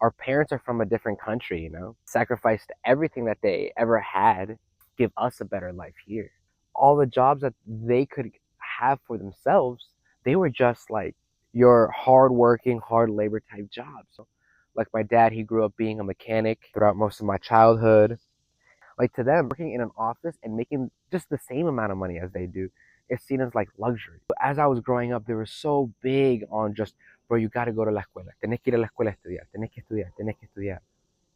Our parents are from a different country, sacrificed everything that they ever had, give us a better life here. All the jobs that they could have for themselves, they were just like your hard-working, hard labor type jobs. So, like my dad, he grew up being a mechanic throughout most of my childhood. Like to them, working in an office and making just the same amount of money as they do is seen as like luxury. But as I was growing up, they were so big on just, bro, you got to go to la escuela. Tenés que ir a la escuela a estudiar. Tenés que estudiar. Tenés que estudiar.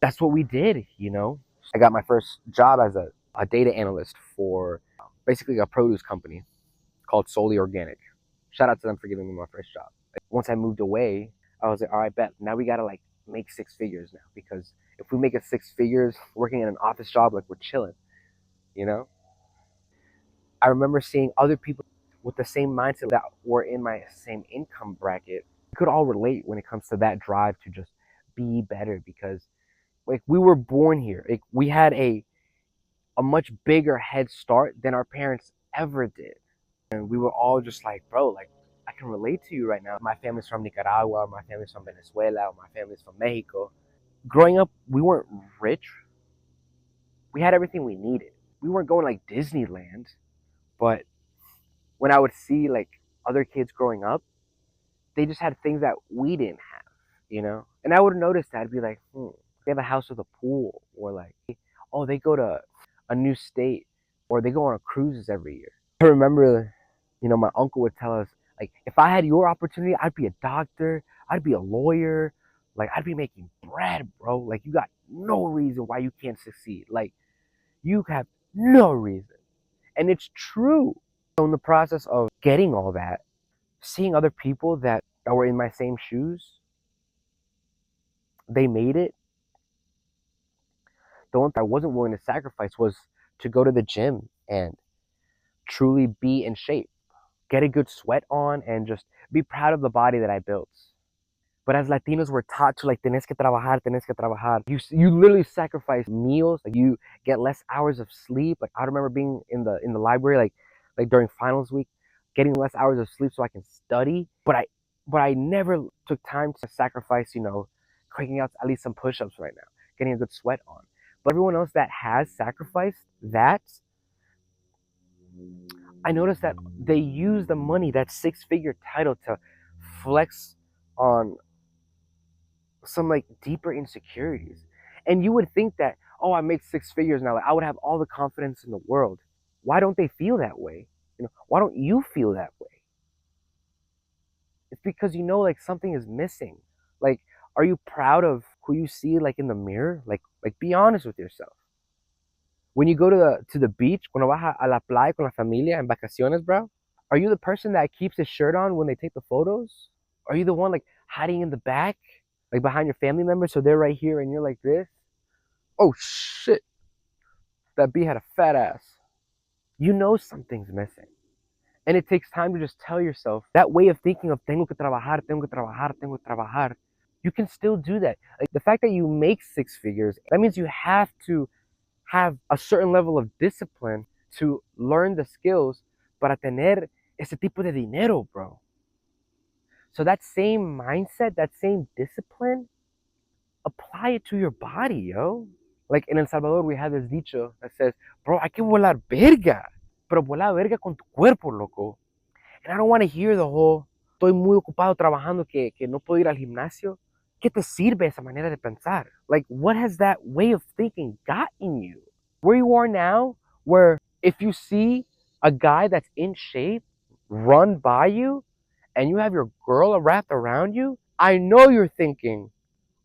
That's what we did. I got my first job as a data analyst for basically a produce company called Solely Organic. Shout out to them for giving me my first job. Like, once I moved away, I was like, all right, bet. Now we got to like make six figures now, because if we make it six figures working in an office job, like we're chilling. I remember seeing other people with the same mindset that were in my same income bracket. We could all relate when it comes to that drive to just be better, because like we were born here. Like, we had a much bigger head start than our parents ever did. And we were all just like, bro, like I can relate to you right now. My family's from Nicaragua, my family's from Venezuela, my family's from Mexico. Growing up, we weren't rich. We had everything we needed. We weren't going like Disneyland, but when I would see like other kids growing up, they just had things that we didn't have. And I would notice that. I'd be like, they have a house with a pool, or like, oh, they go to a new state, or they go on cruises every year. I remember, my uncle would tell us, like, if I had your opportunity, I'd be a doctor, I'd be a lawyer, like, I'd be making bread, bro. Like, you got no reason why you can't succeed. Like, you have no reason. And it's true. So in the process of getting all that, seeing other people that were in my same shoes, they made it. The one thing I wasn't willing to sacrifice was to go to the gym and truly be in shape, get a good sweat on, and just be proud of the body that I built. But as Latinos, we're taught to like, tenés que trabajar, tenés que trabajar. You literally sacrifice meals. Like, you get less hours of sleep. Like, I remember being in the library, like during finals week, getting less hours of sleep so I can study. But I never took time to sacrifice, cranking out at least some push-ups right now, getting a good sweat on. But everyone else that has sacrificed that, I noticed that they use the money, that six-figure title, to flex on some like deeper insecurities. And you would think that, oh, I make six figures now, like I would have all the confidence in the world. Why don't they feel that way? Why don't you feel that way? It's because like something is missing. Like, are you proud of who you see like in the mirror? Like be honest with yourself. When you go to the beach, cuando vas a la playa con la familia en vacaciones, bro, are you the person that keeps his shirt on when they take the photos? Are you the one like hiding in the back, like behind your family members, so they're right here and you're like this? Oh shit, that bee had a fat ass. Something's missing. And it takes time to just tell yourself that way of thinking of tengo que trabajar, tengo que trabajar, tengo que trabajar. You can still do that. Like, the fact that you make six figures, that means you have to have a certain level of discipline to learn the skills para tener ese tipo de dinero, bro. So that same mindset, that same discipline, apply it to your body, yo. Like in El Salvador, we have this dicho that says, bro, hay que volar verga, pero volar verga con tu cuerpo, loco. And I don't want to hear the whole, estoy muy ocupado trabajando que no puedo ir al gimnasio. ¿Qué te sirve esa manera de pensar? Like, what has that way of thinking gotten you? Where you are now, where if you see a guy that's in shape run by you and you have your girl wrapped around you, I know you're thinking,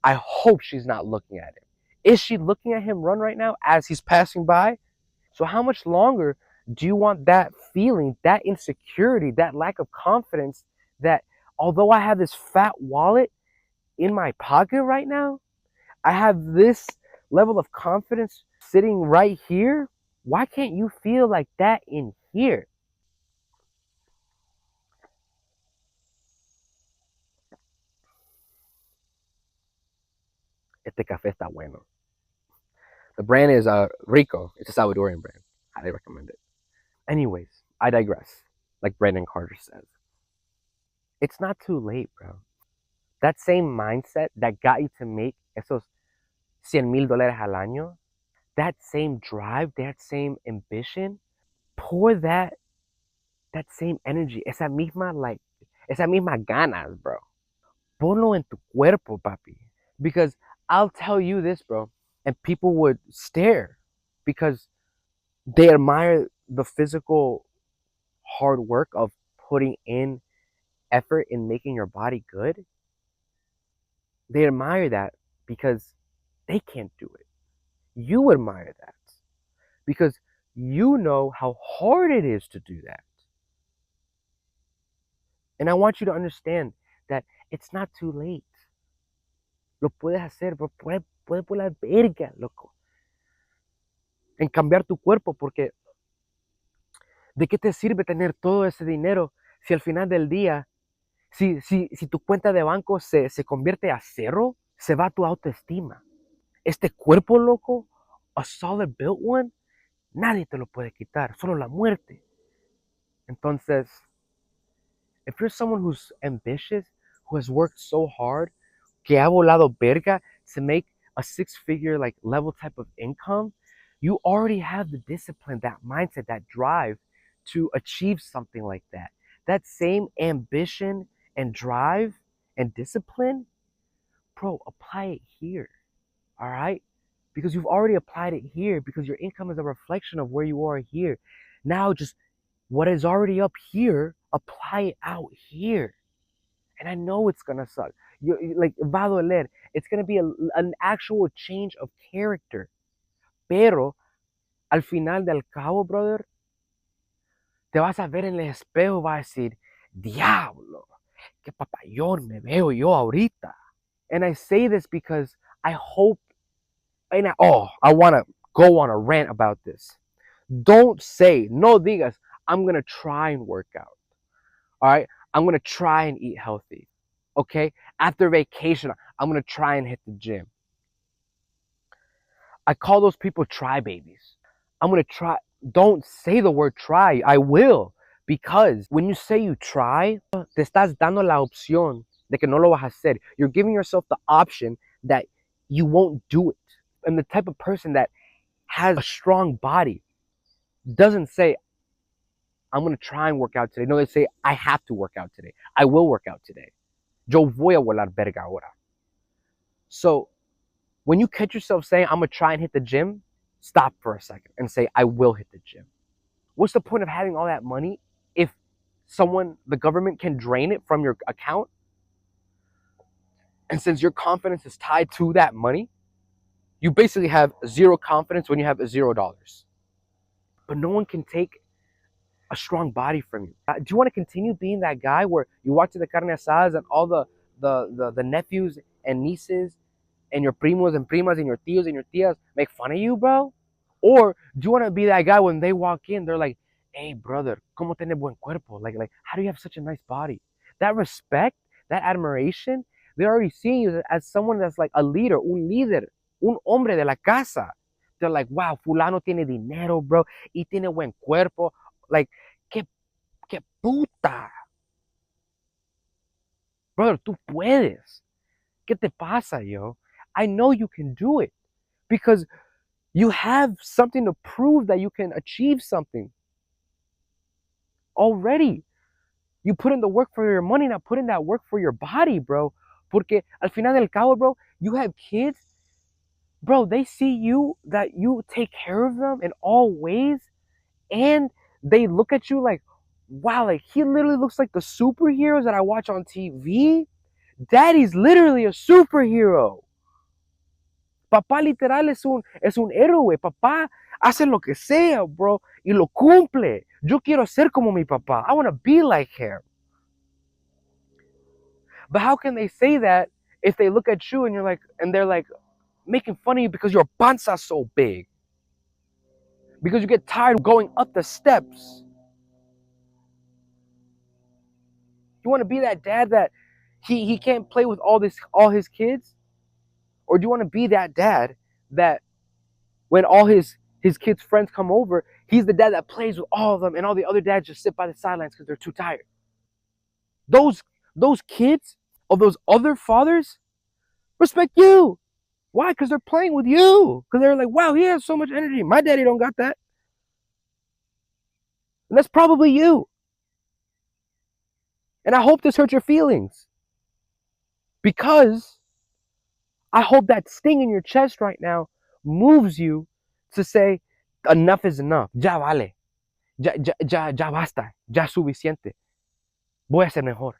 I hope she's not looking at him. Is she looking at him run right now as he's passing by? So how much longer do you want that feeling, that insecurity, that lack of confidence, that although I have this fat wallet in my pocket right now, I have this level of confidence sitting right here? Why can't you feel like that in here? Este café está bueno. The brand is Rico. It's a Salvadorian brand. Highly recommend it. Anyways, I digress. Like Brandon Carter says, it's not too late, bro. That same mindset that got you to make esos $100,000 al año, that same drive, that same ambition, pour that same energy, esa misma ganas, bro. Ponlo en tu cuerpo, papi. Because I'll tell you this, bro, and people would stare because they admire the physical hard work of putting in effort in making your body good. They admire that because they can't do it. You admire that because you know how hard it is to do that. And I want you to understand that it's not too late. Lo puedes hacer, bro. Puedes por la verga, loco. En cambiar tu cuerpo, porque ¿de qué te sirve tener todo ese dinero si al final del día, si tu cuenta de banco se convierte a cero, se va tu autoestima? Este cuerpo, loco, a solid built one, nadie te lo puede quitar, solo la muerte. Entonces, if you're someone who's ambitious, who has worked so hard, que ha volado verga to make a six-figure like level type of income, you already have the discipline, that mindset, that drive to achieve something like that. That same ambition and drive and discipline, bro, apply it here. All right? Because you've already applied it here because your income is a reflection of where you are here. Now just what is already up here, apply it out here. And I know it's gonna suck. Like, va a doler. It's gonna be an actual change of character. Pero, al final del cabo, brother, te vas a ver en el espejo y vas a decir, diablo, qué papayón me veo yo ahorita. And I say this because I hope, I wanna go on a rant about this. Don't say, no digas, I'm gonna try and work out. All right? I'm gonna try and eat healthy. Okay? After vacation, I'm gonna try and hit the gym. I call those people try babies. I'm gonna try. Don't say the word try. I will. Because when you say you try, te estás dando la opción de que no lo vas a hacer. You're giving yourself the option that you won't do it. And the type of person that has a strong body doesn't say, I'm gonna try and work out today. No, they say, I have to work out today. I will work out today. Yo voy a volar verga ahora. So when you catch yourself saying, I'm gonna try and hit the gym, stop for a second and say, I will hit the gym. What's the point of having all that money if the government can drain it from your account? And since your confidence is tied to that money, you basically have zero confidence when you have $0. But no one can take a strong body from you. Do you want to continue being that guy where you walk to the carne asadas and all the nephews and nieces and your primos and primas and your tios and your tias make fun of you, bro? Or do you want to be that guy when they walk in, they're like, hey, brother, ¿cómo tienes buen cuerpo? Like, how do you have such a nice body? That respect, that admiration, they're already seeing you as someone that's like a leader, un líder, un hombre de la casa. They're like, wow, fulano tiene dinero, bro, y tiene buen cuerpo. Like, que puta. Brother, tú puedes. ¿Qué te pasa, yo? I know you can do it because you have something to prove that you can achieve something already. You put in the work for your money, not put in that work for your body, bro. Porque al final del cabo, bro, you have kids, bro, they see you, that you take care of them in all ways, and they look at you like, wow, like he literally looks like the superheroes that I watch on TV. Daddy's literally a superhero. Papá literal es un héroe. Papá hace lo que sea, bro, y lo cumple. Yo quiero ser como mi papá. I want to be like him. But how can they say that if they look at you and they're like making fun of you because your panza's so big? Because you get tired going up the steps. You want to be that dad that he can't play with all his kids? Or do you want to be that dad that when all his kids' friends come over, he's the dad that plays with all of them and all the other dads just sit by the sidelines because they're too tired? Those kids of those other fathers respect you. Why? Because they're playing with you. Because they're like, wow, he has so much energy. My daddy don't got that. And that's probably you. And I hope this hurts your feelings. Because I hope that sting in your chest right now moves you to say, enough is enough. Ya vale. Ya basta. Ya suficiente. Voy a ser mejor.